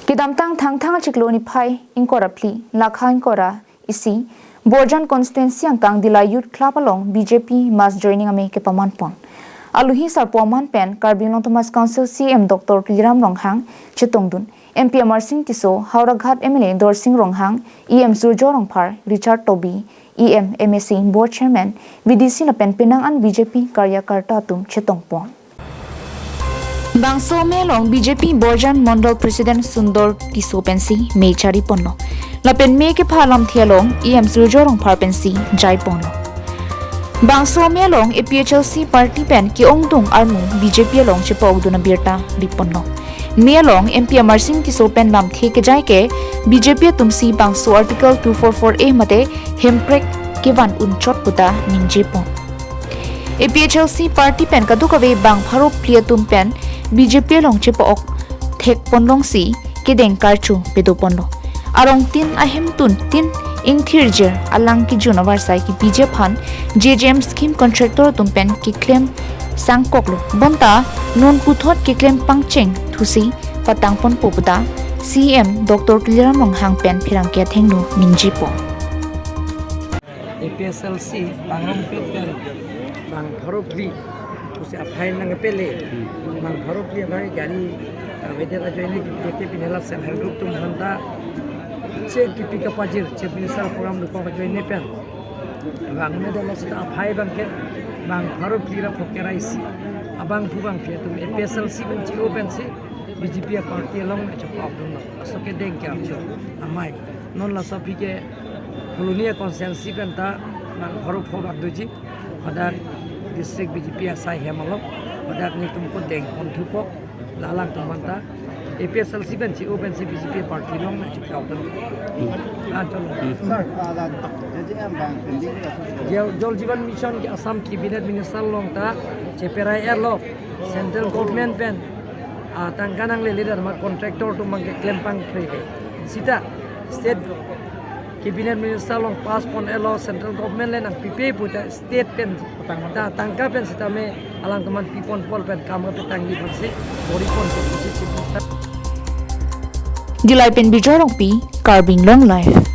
Kidamtang thang chikloni phai Pharophli lakha inkora isi Borjan constituency angkang Dillai Youth Club along BJP mass joining Amei ke pamanpon. Aluhi sarpoman pen Karbin Thomas Council CM Dr. Kiram Ronghang Chitongdun MP Amar Singh Tiso Hauraghat MLA Dor Singh Ronghang EM Surjo Rongphar Richard Tobi EM MSC Board Chairman VDC Lapen Penang an BJP Karyakarta tum Chitongpon. Bangso Melong BJP Borjan Mondal President Sundor Tiso Pensi Mei Chari Ponno Lapen Mei ke Phalam Thialong EM Surjo Rongphar Pensi Jai Ponno Bangso Melong APHLC Party Pen ki Ongtung Armu BJP along Chipau Duna Birta Riponno Melong MP Amar Singh Tiso Pen Lam The ke Jai ke BJP Tumsi Bangso Article 244A Mate Hemprek Kevan Unchot Puta Ningjepon APHLC Party Pen Kadukave Bang Pharophli Tum Pen BJP long chepo ok thek ponlong si Kedeng Karcho pedo ponlo arong tin ahem tun tin ingthirjer alang ki junavar sai ki BJP han JJM scheme contractor tumpen ki claim sangkoklo bonta non kuthot ki claim pangcheng thusi patang pon popuda CM Dr. Kiram Ronghang pen phirang ke thengnu ningjipo APHLC bangrom pen bang Pharophli उसे अफाइन नंगे पहले mang Pharophli भाई गाड़ी वेदर जोइने BJP नेला central group तुम हंता चेक की पिकअप पाजिर चेक मिनिस्टर प्रोग्राम लुको जोइने पेन bang ने दला से अफाइ बंग के bang Pharophli रा फोकेरा इसी अबंग फुबंग के तुम APHLC बन ची ओपन से BJP पार्टी लोग ने चुप आप दोनों असो के देंग क्या चो अमाई नॉन ला सब के कॉलोनिया कॉन्स्टिट्यूंसी बन ता bang Pharophli बाग दोजी अदार district BJP asai hemalo odak ni tumko deng ontupo lalang tumanta APHLC ben si open si BJP party long na chikau tan jol jivan mission ki Assam cabinet minister long ta cheperai erlo central government ben tangkanang le leader ma contractor tu mang claim pang free sita state cabinet minister long pass pon elo central government le nang PPA puta state pen tangka pen sita me alang teman pipon pol pen kamu petangi versi bori pon Dillai pen bijorong pi Carbing Long Life